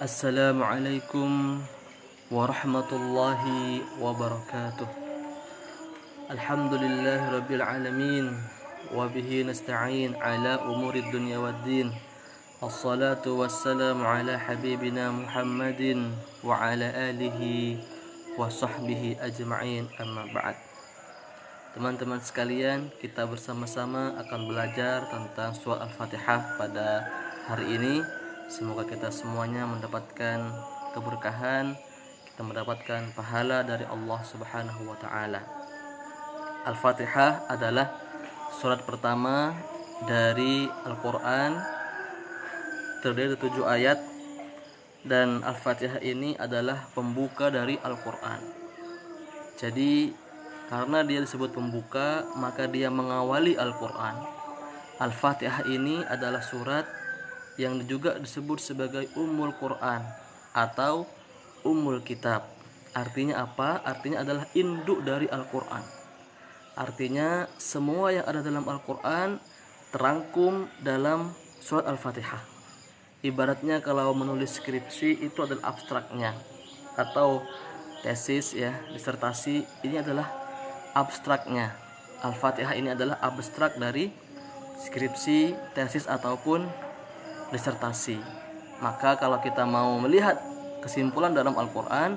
Assalamualaikum warahmatullahi wabarakatuh. Alhamdulillahi rabbil alamin. Wabihi nasta'in ala umurid dunya waddin. Assalatu wassalamu ala habibina Muhammadin wa ala alihi wa sahbihi ajma'in, amma ba'd. Teman-teman sekalian, kita bersama-sama akan belajar tentang surah Al-Fatihah pada hari ini. Semoga kita semuanya mendapatkan keberkahan, kita mendapatkan pahala dari Allah Subhanahu wa taala. Al-Fatihah adalah surat pertama dari Al-Qur'an, terdiri dari 7 ayat, dan Al-Fatihah ini adalah pembuka dari Al-Qur'an. Jadi karena dia disebut pembuka, maka dia mengawali Al-Qur'an. Al-Fatihah ini adalah surat yang juga disebut sebagai Ummul Quran atau Ummul Kitab. Artinya apa? Artinya adalah induk dari Al-Quran. Artinya semua yang ada dalam Al-Quran terangkum dalam surat Al-Fatihah. Ibaratnya kalau menulis skripsi itu adalah abstraknya, atau tesis ya, disertasi, ini adalah abstraknya. Al-Fatihah ini adalah abstrak dari skripsi, tesis ataupun disertasi. Maka kalau kita mau melihat kesimpulan dalam Al-Quran,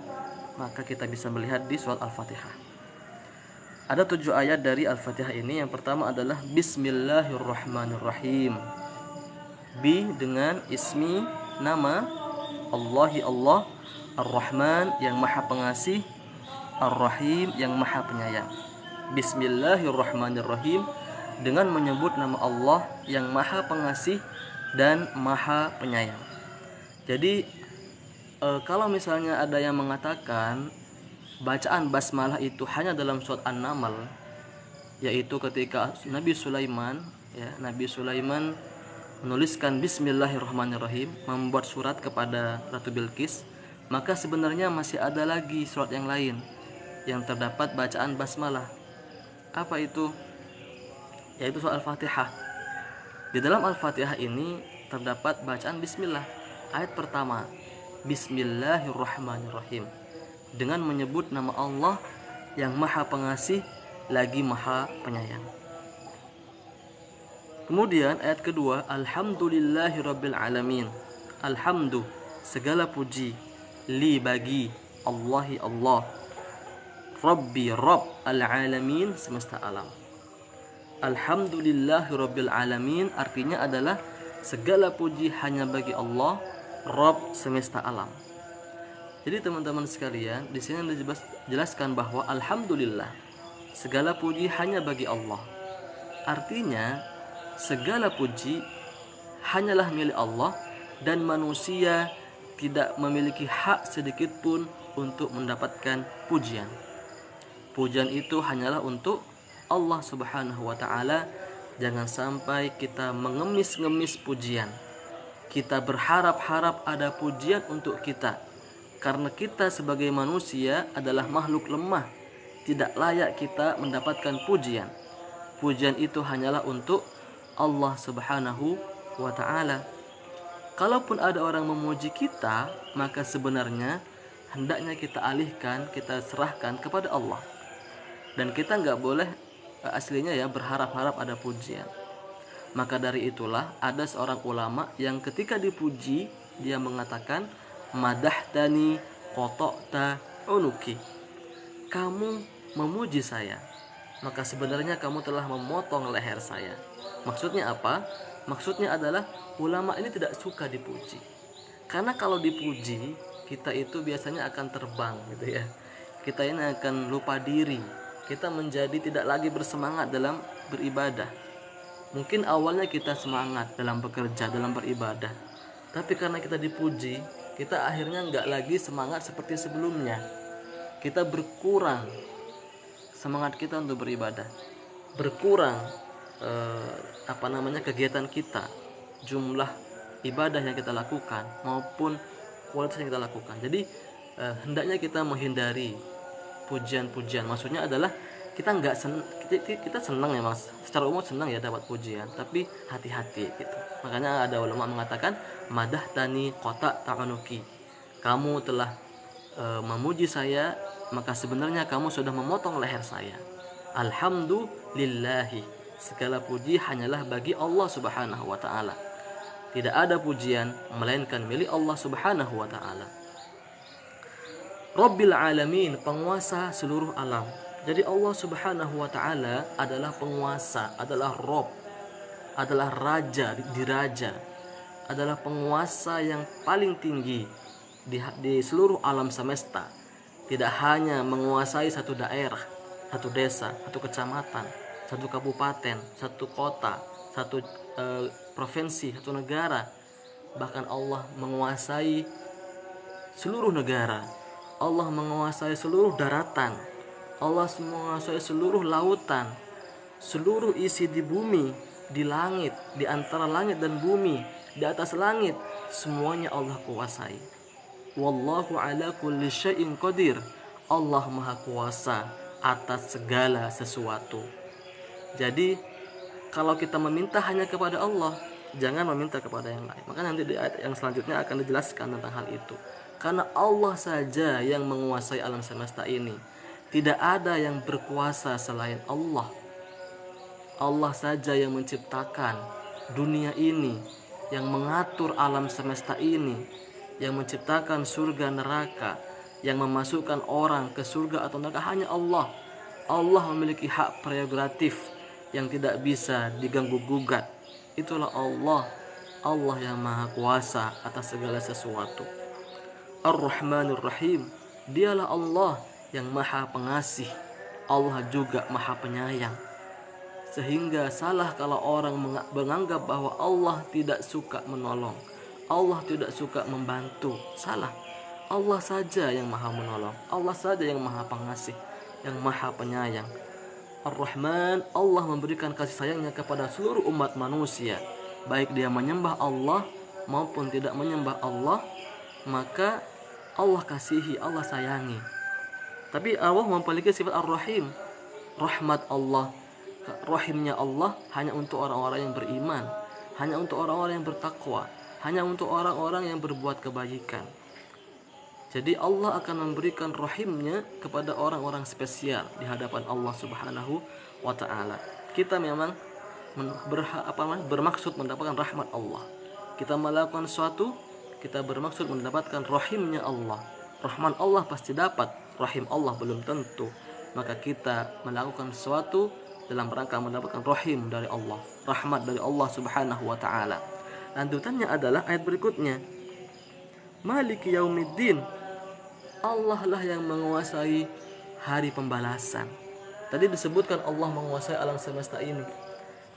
maka kita bisa melihat di surat Al-Fatihah. Ada 7 ayat dari Al-Fatihah ini. Yang pertama adalah Bismillahirrahmanirrahim. Bi dengan ismi, nama, Allahi Allah, Ar-Rahman yang maha pengasih, Ar-Rahim yang maha penyayang. Bismillahirrahmanirrahim, dengan menyebut nama Allah yang maha pengasih dan maha penyayang. Jadi kalau misalnya ada yang mengatakan bacaan basmalah itu hanya dalam surat An-Naml, yaitu ketika Nabi Sulaiman menuliskan Bismillahirrahmanirrahim, membuat surat kepada Ratu Bilqis, maka sebenarnya masih ada lagi surat yang lain yang terdapat bacaan basmalah. Apa itu? Yaitu surat Al-Fatihah. Di dalam Al-Fatihah ini terdapat bacaan Bismillah. Ayat pertama, Bismillahirrahmanirrahim, dengan menyebut nama Allah yang maha pengasih lagi maha penyayang. Kemudian ayat kedua, Alhamdulillahirabbil alamin. Alhamdu, segala puji, li bagi, Allahi Allah, Rabbi Rabb al-alamin, semesta alam. Alhamdulillahirabbil alamin artinya adalah segala puji hanya bagi Allah, Rabb semesta alam. Jadi teman-teman sekalian, di sini dijelaskan bahwa alhamdulillah, segala puji hanya bagi Allah. Artinya segala puji hanyalah milik Allah dan manusia tidak memiliki hak sedikit pun untuk mendapatkan pujian. Pujian itu hanyalah untuk Allah Subhanahu wa ta'ala. Jangan sampai kita mengemis-ngemis pujian. Kita berharap-harap ada pujian untuk kita, karena kita sebagai manusia adalah makhluk lemah, tidak layak kita mendapatkan pujian. Pujian itu hanyalah untuk Allah Subhanahu wa ta'ala. Kalaupun ada orang memuji kita, maka sebenarnya hendaknya kita alihkan, kita serahkan kepada Allah. Dan kita gak boleh aslinya berharap-harap ada pujian. Maka dari itulah ada seorang ulama yang ketika dipuji, dia mengatakan, madahtani qata'ta unuki, kamu memuji saya, maka sebenarnya kamu telah memotong leher saya. Maksudnya apa? Maksudnya adalah ulama ini tidak suka dipuji. Karena kalau dipuji, kita itu biasanya akan terbang gitu ya. Kita ini akan lupa diri. Kita menjadi tidak lagi bersemangat dalam beribadah. Mungkin awalnya kita semangat dalam bekerja, dalam beribadah, tapi karena kita dipuji, kita akhirnya nggak lagi semangat seperti sebelumnya. Kita berkurang semangat kita untuk beribadah, berkurang kegiatan kita, jumlah ibadah yang kita lakukan maupun kualitas yang kita lakukan. Jadi hendaknya kita menghindari pujian-pujian. Maksudnya adalah kita senang ya mas, secara umum senang ya dapat pujian, tapi hati-hati gitu. Makanya ada ulama mengatakan madahtani qata ta'anuki. Kamu telah memuji saya, maka sebenarnya kamu sudah memotong leher saya. Alhamdulillahi, segala puji hanyalah bagi Allah Subhanahu wa taala. Tidak ada pujian melainkan milik Allah Subhanahu wa taala. Rabbil alamin, penguasa seluruh alam. Jadi Allah Subhanahu wa taala adalah penguasa, adalah Rabb, adalah raja, diraja, adalah penguasa yang paling tinggi di seluruh alam semesta. Tidak hanya menguasai satu daerah, satu desa, satu kecamatan, satu kabupaten, satu kota, satu provinsi, satu negara. Bahkan Allah menguasai seluruh negara. Allah menguasai seluruh daratan. Allah menguasai seluruh lautan. Seluruh isi di bumi, di langit, di antara langit dan bumi, di atas langit, semuanya Allah kuasai. Wallahu ala kulli syai'in qadir. Allah Maha Kuasa atas segala sesuatu. Jadi kalau kita meminta hanya kepada Allah, jangan meminta kepada yang lain. Maka nanti di ayat yang selanjutnya akan dijelaskan tentang hal itu. Karena Allah saja yang menguasai alam semesta ini. Tidak ada yang berkuasa selain Allah. Allah saja yang menciptakan dunia ini, yang mengatur alam semesta ini, yang menciptakan surga neraka, yang memasukkan orang ke surga atau neraka hanya Allah. Allah memiliki hak prerogatif yang tidak bisa diganggu-gugat. Itulah Allah. Allah yang maha kuasa atas segala sesuatu. Ar-Rahmanur Rahim, dialah Allah yang maha pengasih. Allah juga maha penyayang. Sehingga salah kalau orang menganggap bahwa Allah tidak suka menolong, Allah tidak suka membantu. Salah. Allah saja yang maha menolong, Allah saja yang maha pengasih, yang maha penyayang. Ar-Rahman, Allah memberikan kasih sayangnya kepada seluruh umat manusia, baik dia menyembah Allah maupun tidak menyembah Allah, maka Allah kasihi, Allah sayangi. Tapi Allah memiliki sifat Ar-Rahim. Rahmat Allah, rahimnya Allah hanya untuk orang-orang yang beriman, hanya untuk orang-orang yang bertakwa, hanya untuk orang-orang yang berbuat kebaikan. Jadi Allah akan memberikan rahimnya kepada orang-orang spesial di hadapan Allah Subhanahu wa ta'ala. Kita memang bermaksud mendapatkan rahmat Allah. Kita melakukan sesuatu, kita bermaksud mendapatkan rahimnya Allah. Rahman Allah pasti dapat, rahim Allah belum tentu. Maka kita melakukan sesuatu dalam rangka mendapatkan rahim dari Allah, rahmat dari Allah Subhanahu wa ta'ala. Lanjutannya adalah ayat berikutnya. Maliki yaumiddin, Allah lah yang menguasai hari pembalasan. Tadi disebutkan Allah menguasai alam semesta ini.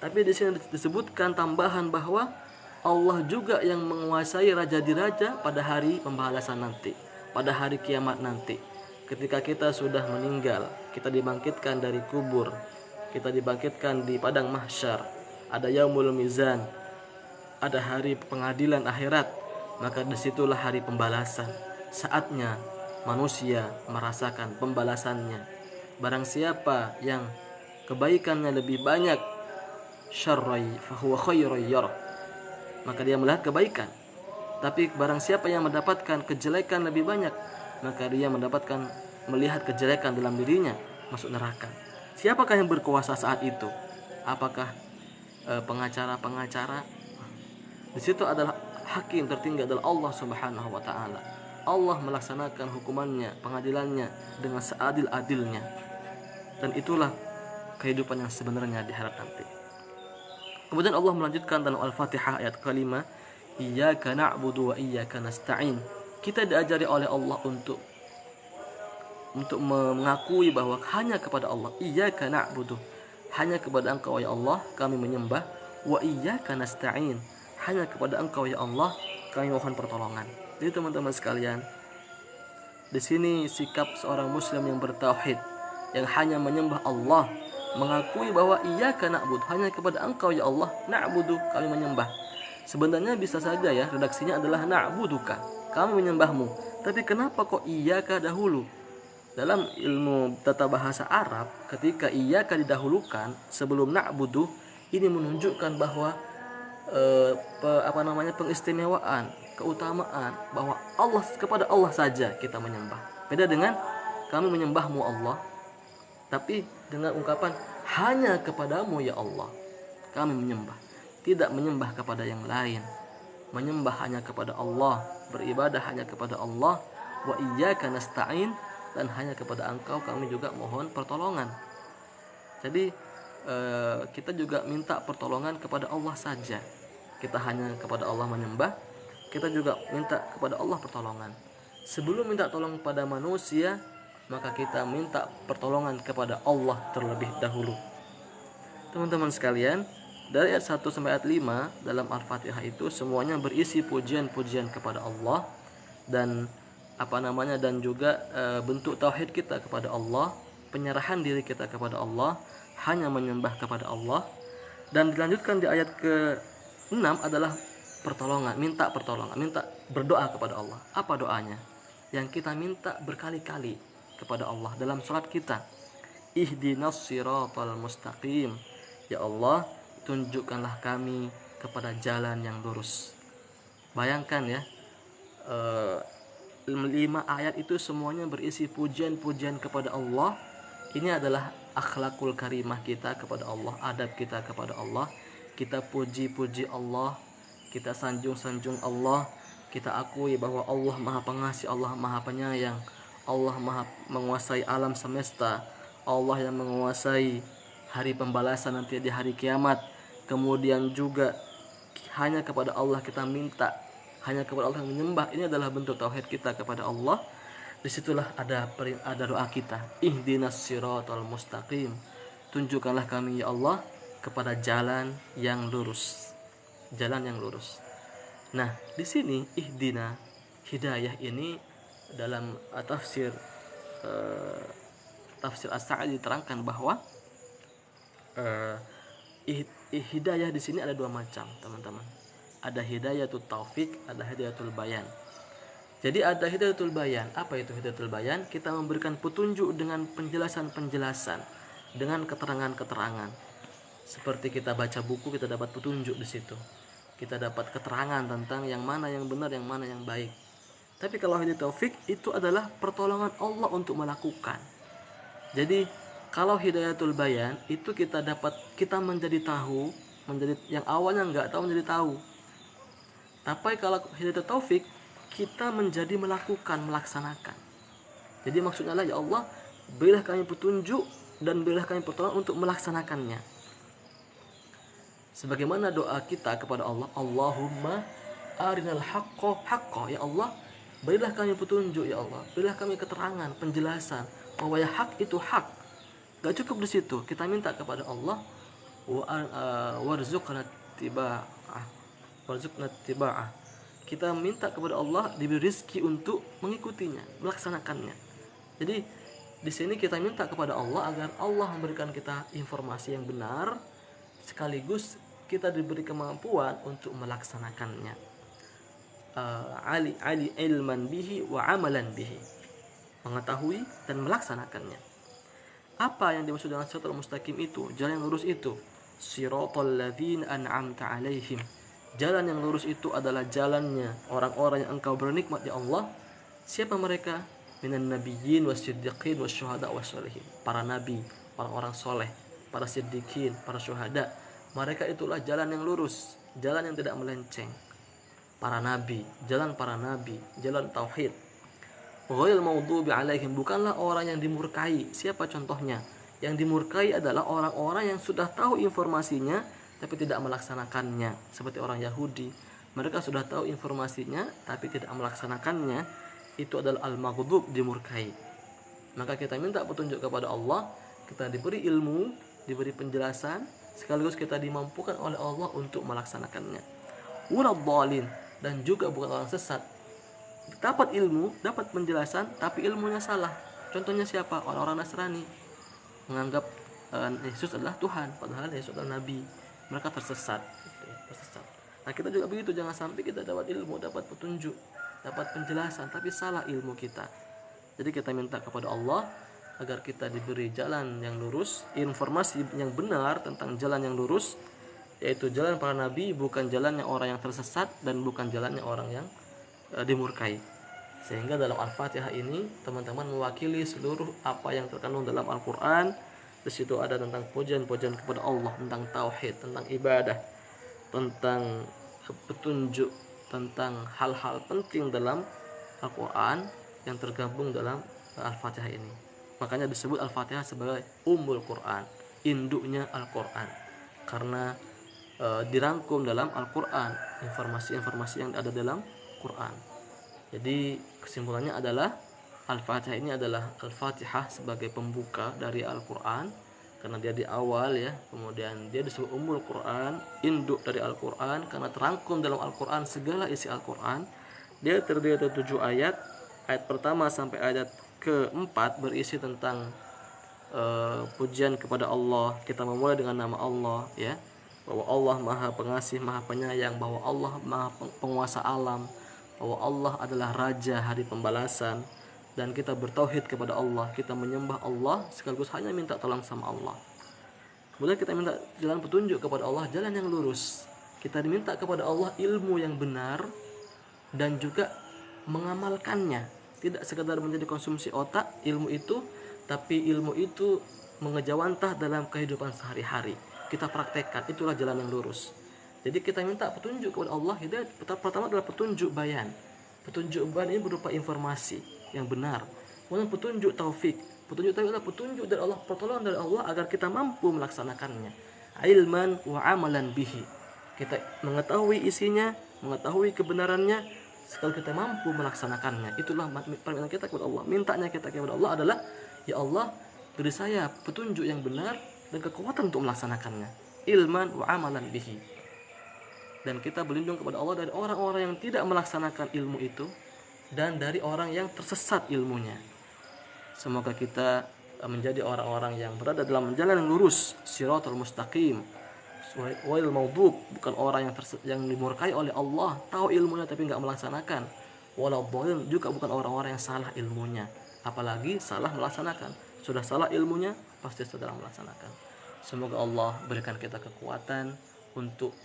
Tapi di sini disebutkan tambahan bahwa Allah juga yang menguasai raja diraja pada hari pembalasan nanti, pada hari kiamat nanti. Ketika kita sudah meninggal, kita dibangkitkan dari kubur, kita dibangkitkan di padang mahsyar, ada yaumul mizan, ada hari pengadilan akhirat, maka disitulah hari pembalasan. Saatnya manusia merasakan pembalasannya. Barang siapa yang kebaikannya lebih banyak, syarrai fahuwa khairai yarah, maka dia melihat kebaikan. Tapi barang siapa yang mendapatkan kejelekan lebih banyak, maka dia mendapatkan melihat kejelekan dalam dirinya, masuk neraka. Siapakah yang berkuasa saat itu? Apakah pengacara-pengacara? Di situ adalah hakim tertinggi adalah Allah Subhanahu wa taala. Allah melaksanakan hukumannya, pengadilannya dengan seadil-adilnya. Dan itulah kehidupan yang sebenarnya di akhirat nanti. Kemudian Allah melanjutkan dalam Al-Fatihah ayat kelima, Iyyaka na'budu wa iyyaka nasta'in. Kita diajari oleh Allah untuk mengakui bahwa hanya kepada Allah, Iyyaka na'budu, hanya kepada Engkau ya Allah kami menyembah, wa iyyaka nasta'in, hanya kepada Engkau ya Allah kami mohon pertolongan. Jadi teman-teman sekalian, di sini sikap seorang muslim yang bertauhid, yang hanya menyembah Allah, mengakui bahwa iyyaka na'budu, hanya kepada Engkau ya Allah na'budu, kami menyembah. Sebenarnya bisa saja ya, redaksinya adalah na'buduka, kami menyembahmu. Tapi kenapa kok iyyaka dahulu? Dalam ilmu tata bahasa Arab, ketika iyyaka didahulukan sebelum na'budu, ini menunjukkan bahwa pengistimewaan, keutamaan bahwa Allah, kepada Allah saja kita menyembah. Beda dengan kami menyembahmu Allah, tapi dengan ungkapan hanya kepadamu ya Allah kami menyembah, tidak menyembah kepada yang lain. Menyembah hanya kepada Allah, beribadah hanya kepada Allah, wa iyyaka nasta'in, dan hanya kepada Engkau kami juga mohon pertolongan. Jadi kita juga minta pertolongan kepada Allah saja. Kita hanya kepada Allah menyembah, kita juga minta kepada Allah pertolongan. Sebelum minta tolong kepada manusia, maka kita minta pertolongan kepada Allah terlebih dahulu. Teman-teman sekalian, dari ayat 1 sampai ayat 5 dalam Al-Fatihah itu semuanya berisi pujian-pujian kepada Allah dan dan juga bentuk tauhid kita kepada Allah, penyerahan diri kita kepada Allah, hanya menyembah kepada Allah. Dan dilanjutkan di ayat ke-6 adalah pertolongan, minta pertolongan, minta berdoa kepada Allah. Apa doanya? Yang kita minta berkali-kali kepada Allah dalam salat kita. Ihdinas siratal mustaqim. Ya Allah, tunjukkanlah kami kepada jalan yang lurus. Bayangkan ya, 5 ayat itu semuanya berisi pujian-pujian kepada Allah. Ini adalah akhlakul karimah kita kepada Allah, adab kita kepada Allah. Kita puji-puji Allah, kita sanjung-sanjung Allah, kita akui bahwa Allah Maha Pengasih, Allah Maha Penyayang, Allah Maha menguasai alam semesta, Allah yang menguasai hari pembalasan nanti di hari kiamat. Kemudian juga hanya kepada Allah kita minta, hanya kepada Allah menyembah. Ini adalah bentuk tauhid kita kepada Allah. Disitulah ada doa kita, ihdinas siratal mustaqim, tunjukkanlah kami ya Allah kepada jalan yang lurus, jalan yang lurus. Nah, di sini ihdina, hidayah ini dalam tafsir As-Sa'di diterangkan bahwa hidayah di sini ada dua macam, teman-teman. Ada hidayatul taufik, ada hidayatul bayan. Jadi ada hidayatul bayan. Apa itu hidayatul bayan? Kita memberikan petunjuk dengan penjelasan-penjelasan, dengan keterangan-keterangan. Seperti kita baca buku, kita dapat petunjuk di situ. Kita dapat keterangan tentang yang mana yang benar, yang mana yang baik. Tapi kalau hidayatul taufik itu adalah pertolongan Allah untuk melakukan. Jadi kalau hidayatul bayan itu kita menjadi tahu, menjadi yang awalnya nggak tahu menjadi tahu. Tapi kalau hidayatul taufik kita menjadi melakukan, melaksanakan. Jadi maksudnya adalah ya Allah, berilah kami petunjuk dan berilah kami pertolongan untuk melaksanakannya. Sebagaimana doa kita kepada Allah, Allahumma arinal haqqo haqqo, ya Allah, berilah kami petunjuk ya Allah, berilah kami keterangan, penjelasan bahwa ya hak itu hak. Gak cukup di situ, kita minta kepada Allah warzuqna tiba'ah. Kita minta kepada Allah diberi rezeki untuk mengikutinya, melaksanakannya. Jadi di sini kita minta kepada Allah agar Allah memberikan kita informasi yang benar, sekaligus kita diberi kemampuan untuk melaksanakannya. Ali ilman bihi wa amalan bihi, mengetahui dan melaksanakannya. Apa yang dimaksud dengan siratal mustaqim itu? Jalan yang lurus itu. Siratal ladzina an'amta 'alaihim. Jalan yang lurus itu adalah jalannya orang-orang yang Engkau bernikmat ya Allah. Siapa mereka? Minan nabiyyin wasiddiqin wasyuhada wassalihin. Para nabi, orang-orang soleh, para siddiqin, para syuhada. Mereka itulah jalan yang lurus, jalan yang tidak melenceng. Para nabi, jalan tauhid. Ghairil maghdubi 'alaihim, bukanlah orang yang dimurkai. Siapa contohnya? Yang dimurkai adalah orang-orang yang sudah tahu informasinya tapi tidak melaksanakannya. Seperti orang Yahudi, mereka sudah tahu informasinya tapi tidak melaksanakannya. Itu adalah al-maghdub, dimurkai. Maka kita minta petunjuk kepada Allah, kita diberi ilmu, diberi penjelasan, sekaligus kita dimampukan oleh Allah untuk melaksanakannya. Waladhdallin, dan juga bukan orang sesat. Dapat ilmu, dapat penjelasan, tapi ilmunya salah. Contohnya siapa? Orang-orang Nasrani menganggap Yesus adalah Tuhan, padahal Yesus adalah Nabi. Mereka tersesat. Nah, kita juga begitu, jangan sampai kita dapat ilmu, dapat petunjuk, dapat penjelasan, tapi salah ilmu kita. Jadi kita minta kepada Allah agar kita diberi jalan yang lurus, informasi yang benar tentang jalan yang lurus, yaitu jalan para nabi, bukan jalannya orang yang tersesat dan bukan jalannya orang yang dimurkai. Sehingga dalam Al-Fatihah ini teman-teman mewakili seluruh apa yang terkandung dalam Al-Qur'an. Di situ ada tentang pujian-pujian kepada Allah, tentang tauhid, tentang ibadah, tentang petunjuk, tentang hal-hal penting dalam Al-Qur'an yang tergabung dalam Al-Fatihah ini. Makanya disebut Al-Fatihah sebagai Ummul Qur'an, induknya Al-Qur'an. Karena dirangkum dalam Al-Qur'an informasi-informasi yang ada dalam Quran. Jadi kesimpulannya adalah Al-Fatihah ini adalah Al-Fatihah sebagai pembuka dari Al-Qur'an, karena dia di awal ya. Kemudian dia disebut Ummul Quran, induk dari Al-Qur'an, karena terangkum dalam Al-Qur'an segala isi Al-Qur'an. Dia terdiri dari 7 ayat. Ayat pertama sampai ayat keempat berisi tentang pujian kepada Allah. Kita memulai dengan nama Allah ya, bahwa Allah Maha Pengasih, Maha Penyayang, bahwa Allah Maha Penguasa alam, bahwa Allah adalah Raja hari pembalasan, dan kita bertauhid kepada Allah, kita menyembah Allah sekaligus hanya minta tolong sama Allah. Kemudian kita minta jalan petunjuk kepada Allah, jalan yang lurus. Kita diminta kepada Allah ilmu yang benar dan juga mengamalkannya, tidak sekadar menjadi konsumsi otak ilmu itu, tapi ilmu itu mengejawantah dalam kehidupan sehari-hari. Kita praktekkan, itulah jalan yang lurus. Jadi kita minta petunjuk kepada Allah. Hidayah pertama adalah petunjuk bayan. Petunjuk bayan ini berupa informasi yang benar. Kemudian petunjuk taufik. Petunjuk taufik adalah petunjuk dari Allah, pertolongan dari Allah agar kita mampu melaksanakannya. Ilman wa amalan bihi. Kita mengetahui isinya, mengetahui kebenarannya, sekali kita mampu melaksanakannya. Itulah permintaan kita kepada Allah. Mintanya kita kepada Allah adalah, ya Allah, beri saya petunjuk yang benar dan kekuatan untuk melaksanakannya. Ilman wa amalan bihi. Dan kita berlindung kepada Allah dari orang-orang yang tidak melaksanakan ilmu itu dan dari orang yang tersesat ilmunya. Semoga kita menjadi orang-orang yang berada dalam jalan yang lurus, siratal mustaqim, wal maudub, bukan orang yang dimurkai oleh Allah, tahu ilmunya tapi enggak melaksanakan. Waladhdallin, juga bukan orang-orang yang salah ilmunya, apalagi salah melaksanakan. Sudah salah ilmunya, pasti salah melaksanakan. Semoga Allah berikan kita kekuatan untuk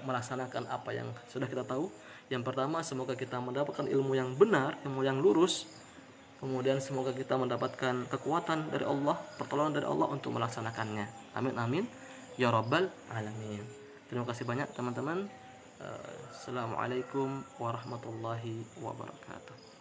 melaksanakan apa yang sudah kita tahu. Yang pertama, semoga kita mendapatkan ilmu yang benar, ilmu yang lurus. Kemudian semoga kita mendapatkan kekuatan dari Allah, pertolongan dari Allah untuk melaksanakannya. Amin amin ya rabbal alamin. Terima kasih banyak teman-teman. Assalamualaikum warahmatullahi wabarakatuh.